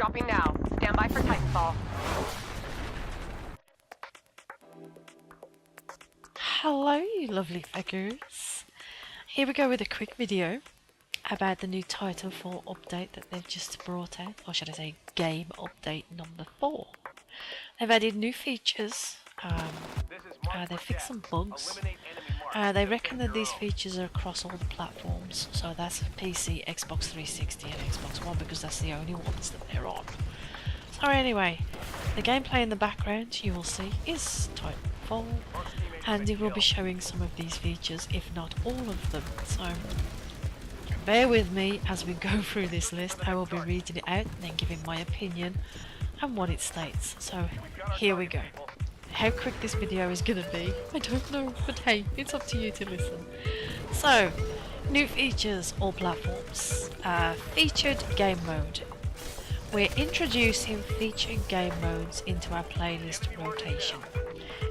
Dropping now. Stand by for Titanfall. Hello, you lovely Feckers. Here we go with a quick video about the new Titanfall update that they've just brought out, or should I say game update number 4. They've added new features, they fixed some bugs. They reckon that these features are across all the platforms, so that's PC, Xbox 360 and Xbox One, because that's the only ones that they're on. So anyway, the gameplay in the background you will see is Titanfall, and it will be showing some of these features, if not all of them. So bear with me as we go through this list. I will be reading it out and then giving my opinion and what it states. So here we go. How quick this video is gonna be, I don't know, but hey, it's up to you to listen. So, new features, all platforms. Featured game mode. We're introducing featured game modes into our playlist rotation.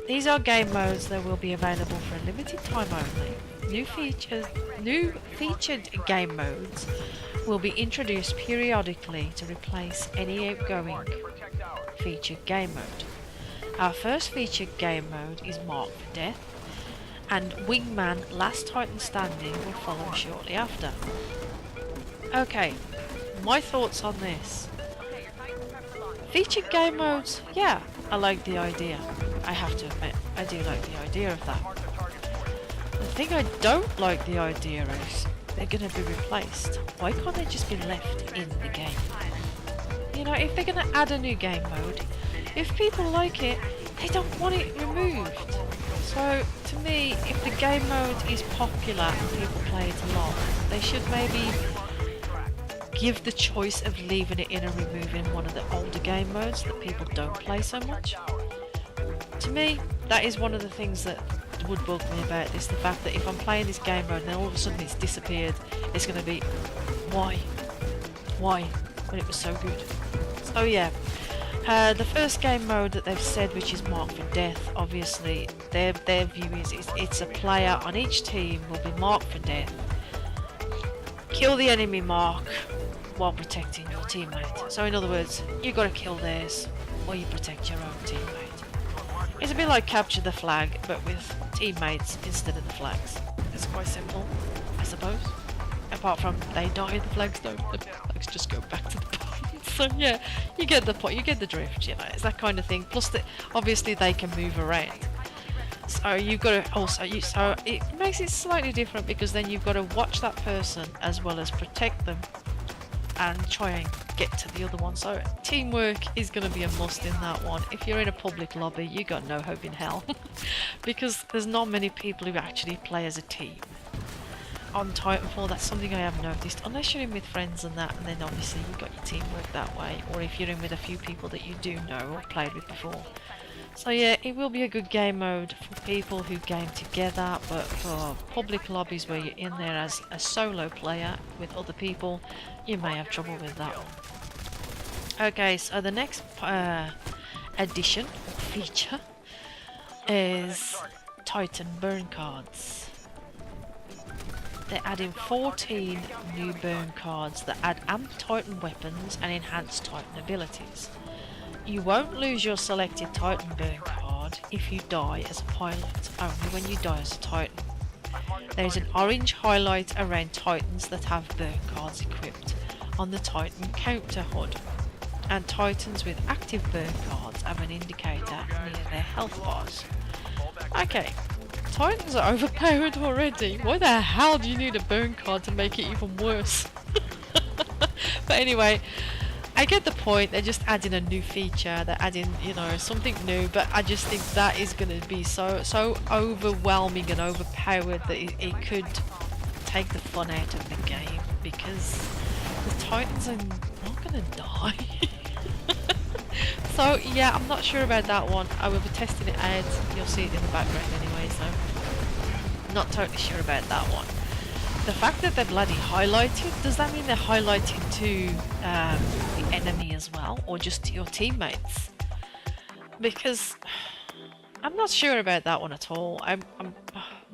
These are game modes that will be available for a limited time only. New featured game modes will be introduced periodically to replace any outgoing featured game mode. Our first featured game mode is Marked for Death, and Wingman Last Titan Standing will follow shortly after. Okay, my thoughts on this. Featured game modes, yeah, I like the idea. I have to admit, I do like the idea of that. The thing I don't like the idea is they're going to be replaced. Why can't they just be left in the game? You know, if they're going to add a new game mode, if people like it, they don't want it removed. So, to me, if the game mode is popular and people play it a lot, they should maybe give the choice of leaving it in and removing one of the older game modes that people don't play so much. To me, that is one of the things that would bug me about this, the fact that if I'm playing this game mode and then all of a sudden it's disappeared, it's going to be, why? Why? When it was so good. So yeah. The first game mode that they've said, which is Marked for Death, obviously their view is it's a player on each team will be marked for death. Kill the enemy mark while protecting your teammate. So in other words, you've got to kill theirs or you protect your own teammate. It's a bit like Capture the Flag, but with teammates instead of the flags. It's quite simple, I suppose. Apart from they die, the flags don't. The flags just go back to the point. So yeah, you get the point, you get the drift, you know, it's that kind of thing. Plus, obviously they can move around. So you've got to also, so it makes it slightly different because then you've got to watch that person as well as protect them and try and get to the other one. So teamwork is going to be a must in that one. If you're in a public lobby, you got no hope in hell because there's not many people who actually play as a team. On Titanfall, that's something I have noticed, unless you're in with friends and that, and then obviously you've got your teamwork that way, or if you're in with a few people that you do know or played with before. So yeah, it will be a good game mode for people who game together, but for public lobbies where you're in there as a solo player with other people, you may have trouble with that one. Okay, so the next addition, or feature, is Titan burn cards. They're adding 14 new burn cards that add amped Titan weapons and enhanced Titan abilities. You won't lose your selected Titan burn card if you die as a pilot, only when you die as a Titan. There is an orange highlight around Titans that have burn cards equipped on the Titan counter HUD, and Titans with active burn cards have an indicator near their health bars. Okay. Titans are overpowered already. Why the hell do you need a burn card to make it even worse? But anyway, I get the point. They're just adding a new feature. They're adding, you know, something new. But I just think that is going to be so overwhelming and overpowered that it could take the fun out of the game, because the Titans are not going to die. So yeah, I'm not sure about that one. I will be testing it out. You'll see it in the background anyway, so I'm not totally sure about that one. The fact that they're bloody highlighted, does that mean they're highlighted to the enemy as well, or just to your teammates? Because I'm not sure about that one at all.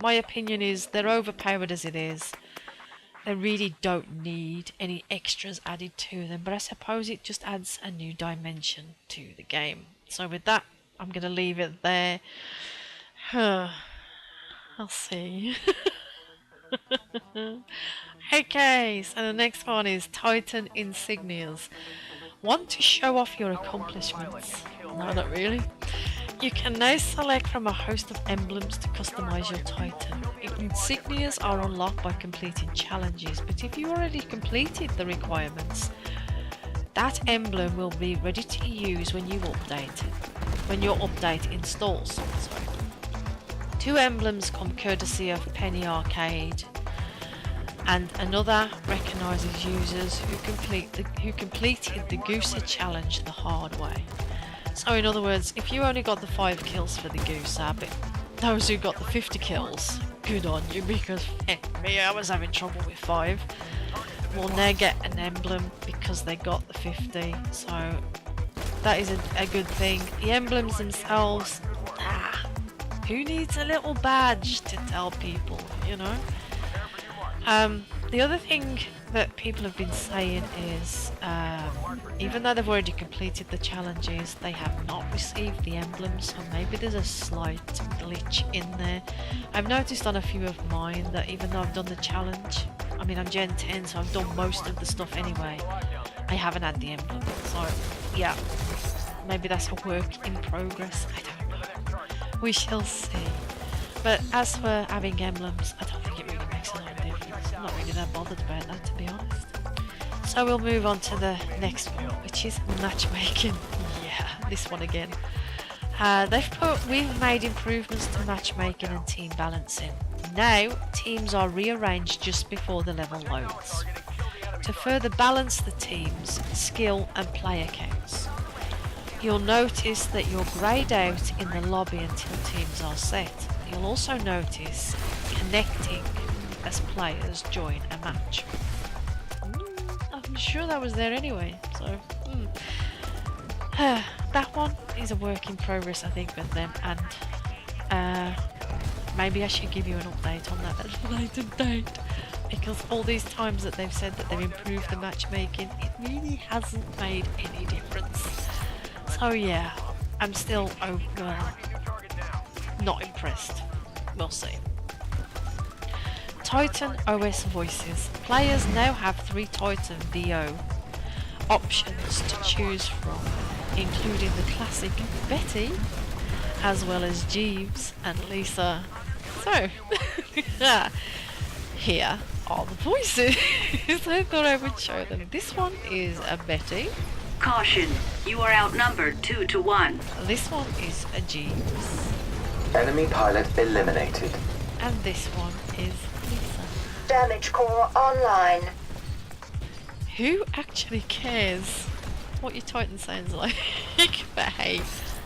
My opinion is they're overpowered as it is. They really don't need any extras added to them, but I suppose it just adds a new dimension to the game. So with that, I'm going to leave it there. I'll see. Okay, so the next one is Titan Insignias. Want to show off your accomplishments? No, not really. You can now select from a host of emblems to customize your Titan. Insignias are unlocked by completing challenges, but if you already completed the requirements, that emblem will be ready to use when you update it. When your update installs. Sorry. 2 emblems come courtesy of Penny Arcade, and another recognises users who completed the Gooser challenge the hard way. So in other words, if you only got the 5 kills for the Gooser, but those who got the 50 kills, good on you, because me, I was having trouble with 5. Will now get an emblem because they got the 50, so that is a good thing. The emblems themselves, who needs a little badge to tell people, you know? The other thing that people have been saying is, even though they've already completed the challenges, they have not received the emblems, so maybe there's a slight glitch in there. I've noticed on a few of mine that even though I've done the challenge, I mean I'm Gen 10, so I've done most of the stuff anyway, I haven't had the emblem, so yeah, maybe that's a work in progress, I don't know. We shall see. But as for having emblems, I don't think it really makes a lot of difference. I'm not really that bothered about that, to be honest. So we'll move on to the next one, which is matchmaking. Yeah, this one again. We've made improvements to matchmaking and team balancing. Now, teams are rearranged just before the level loads to further balance the teams, skill and player counts. You'll notice that you're greyed out in the lobby until teams are set. You'll also notice connecting as players join a match. I'm sure that was there anyway, so that one is a work in progress, I think, with them, and maybe I should give you an update on that at a later date, because all these times that they've said that they've improved the matchmaking, it really hasn't made any difference. So yeah, I'm still not impressed. We'll see. Titan OS voices. Players now have 3 Titan VO options to choose from, including the classic Betty, as well as Jeeves and Lisa. So, here are the voices. I thought I would show them. This one is a Betty. Caution, you are outnumbered 2 to 1. This one is a Jeeves. Enemy pilot eliminated. And this one is Lisa. Damage core online. Who actually cares what your Titan sounds like? But hey,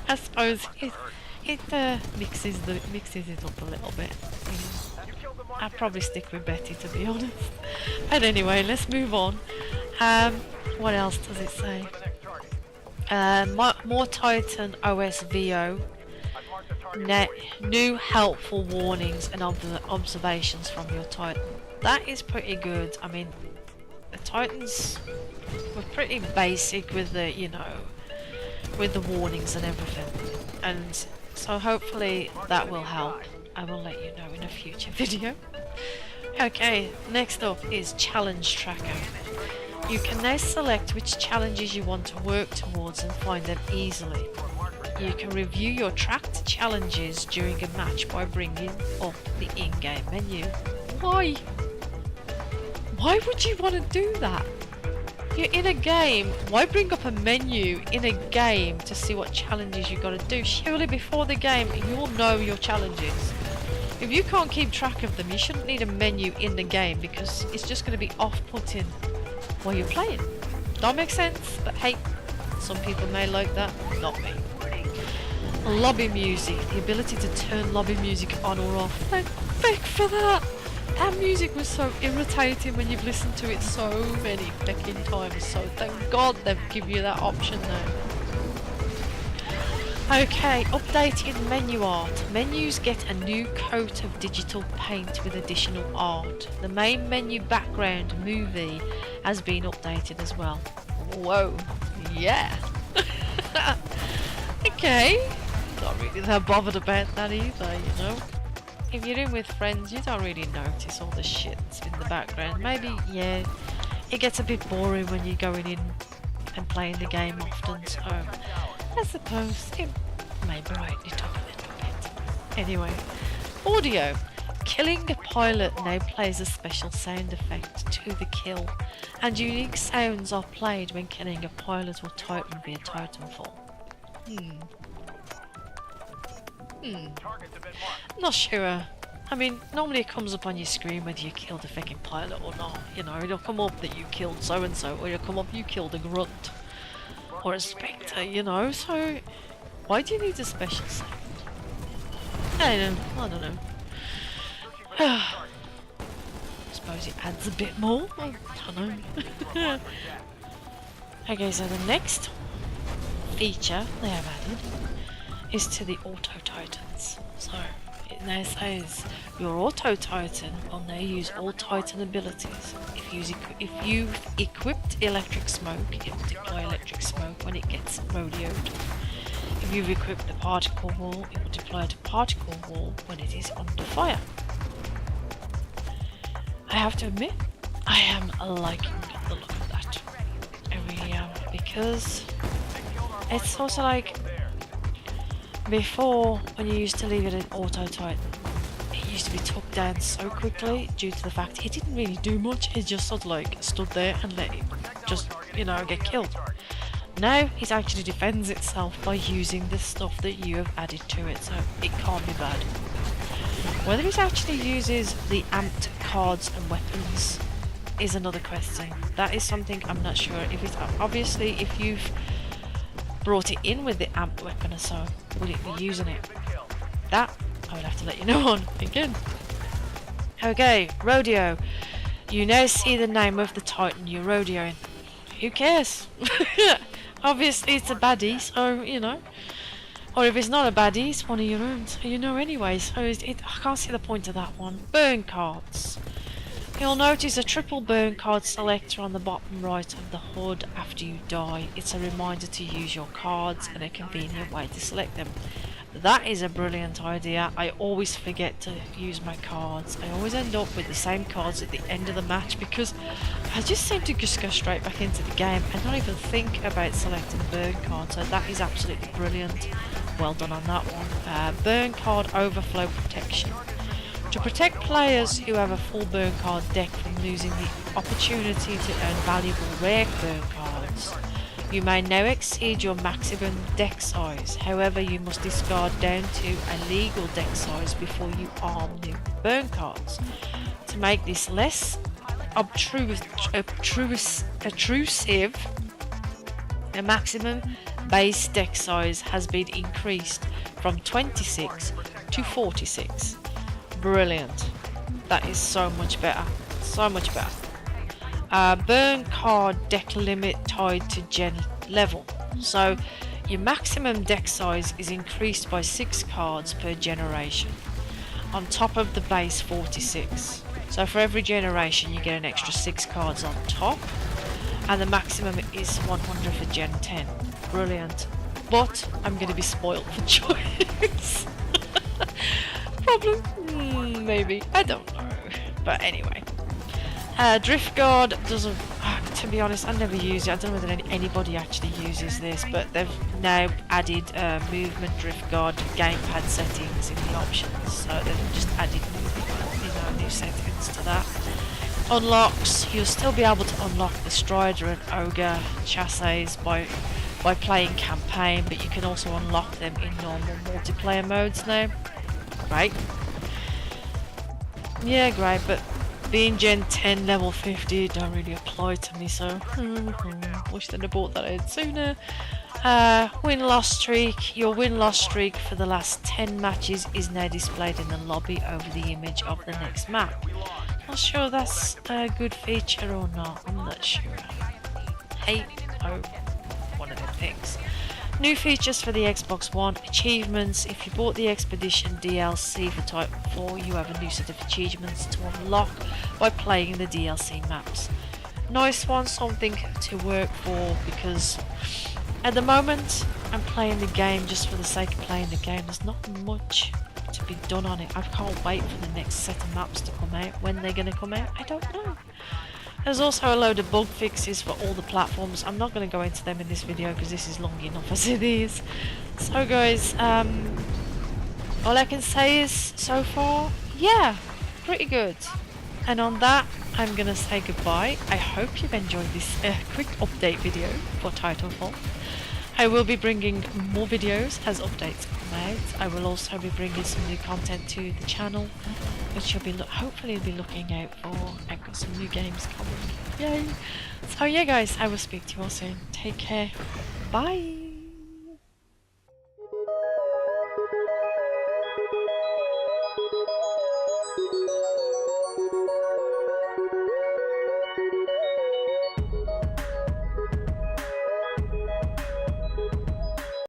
I suppose it mixes it up a little bit. I'd probably stick with Betty, to be honest. But anyway, let's move on. What else does it say? More Titan OS VO. New helpful warnings and observations from your Titan. That is pretty good. I mean, the Titans were pretty basic with the, with the warnings and everything. And so hopefully that will help. I will let you know in a future video. Okay, next up is Challenge Tracker. You can now select which challenges you want to work towards and find them easily. You can review your tracked challenges during a match by bringing up the in-game menu. Why? Why would you want to do that? You're in a game, why bring up a menu in a game to see what challenges you got to do? Surely before the game you'll know your challenges. If you can't keep track of them, you shouldn't need a menu in the game, because it's just going to be off-putting while you're playing. That makes sense, but hey, some people may like that, not me. Lobby music, the ability to turn lobby music on or off. Thank Feck for that! That music was so irritating when you've listened to it so many fecking times, so thank God they've given you that option now. Okay, updating menu art. Menus get a new coat of digital paint with additional art. The main menu background movie has been updated as well. Whoa, yeah. Okay, not really that bothered about that either, you know. If you're in with friends, you don't really notice all the shit that's in the background. Maybe, yeah, it gets a bit boring when you're going in and playing the game often, so I suppose it may brighten it up a little bit. Anyway, audio. Killing a pilot now plays a special sound effect to the kill, and unique sounds are played when killing a pilot or Titan via Titanfall. Not sure. I mean, normally it comes up on your screen whether you killed a fucking pilot or not. You know, it'll come up that you killed so and so, or it'll come up you killed a grunt or a spectre. You know, so why do you need a special sound? I don't know. I suppose it adds a bit more. I don't know. Okay, so the next feature they have added is to the Auto Titans. So it now says your Auto Titan will now use all Titan abilities. If you've equipped electric smoke, it will deploy electric smoke when it gets rodeoed. If you've equipped the particle wall, it will deploy the particle wall when it is under fire. I have to admit, I am liking the look of that. I really am, because it's sort of like before, when you used to leave it in Auto Titan, it used to be took down so quickly due to the fact it didn't really do much. It just sort of like stood there and let it just, you know, get killed. Now it actually defends itself by using the stuff that you have added to it, so it can't be bad. Whether it actually uses the amped cards and weapons is another question. That is something I'm not sure. If it's obviously, if you've brought it in with the amped weapon or so, will it be using it? That I would have to let you know on again. Okay, rodeo. You now see the name of the Titan you're rodeoing. Who cares? Obviously it's a baddie, so you know. Or if it's not a baddie, it's one of your own, so you know anyway. So I can't see the point of that one. Burn cards. You'll notice a triple burn card selector on the bottom right of the HUD after you die. It's a reminder to use your cards and a convenient way to select them. That is a brilliant idea. I always forget to use my cards. I always end up with the same cards at the end of the match because I just seem to just go straight back into the game and not even think about selecting burn cards. So that is absolutely brilliant. Well done on that one. Burn card overflow protection. To protect players who have a full burn card deck from losing the opportunity to earn valuable rare burn cards, you may now exceed your maximum deck size. However, you must discard down to a legal deck size before you arm new burn cards. To make this less obtrusive, the maximum base deck size has been increased from 26 to 46. Brilliant. That is so much better. So much better. Burn card deck limit tied to gen level. So your maximum deck size is increased by 6 cards per generation on top of the base 46. So for every generation you get an extra 6 cards on top, and the maximum is 100 for gen 10. Brilliant. But I'm going to be spoiled for choice. Problem? Maybe. I don't know. But anyway. Drift Guard doesn't... to be honest, I never use it. I don't know whether anybody actually uses this, but they've now added movement Drift Guard gamepad settings in the options. So they've just added new settings to that. Unlocks. You'll still be able to unlock the Strider and Ogre chassis by playing campaign, but you can also unlock them in normal multiplayer modes now. Great. Yeah, great, but being Gen 10 level 50 don't really apply to me, so wish they'd have bought that out sooner. Win-loss streak. Your win-loss streak for the last 10 matches is now displayed in the lobby over the image of the next map. Not sure that's a good feature or not, I'm not sure. Hey, oh, one of them things. New features for the Xbox One, achievements. If you bought the Expedition DLC for Titanfall, you have a new set of achievements to unlock by playing the DLC maps. Nice one, something to work for, because at the moment I'm playing the game just for the sake of playing the game. There's not much to be done on it. I can't wait for the next set of maps to come out. When they're going to come out, I don't know. There's also a load of bug fixes for all the platforms. I'm not going to go into them in this video because this is long enough as it is. So guys, all I can say is, so far, yeah, pretty good. And on that, I'm going to say goodbye. I hope you've enjoyed this quick update video for Titanfall. I will be bringing more videos as updates come out. I will also be bringing some new content to the channel, which you'll be hopefully be looking out for. I've got some new games coming. Yay! So yeah guys, I will speak to you all soon. Take care. Bye!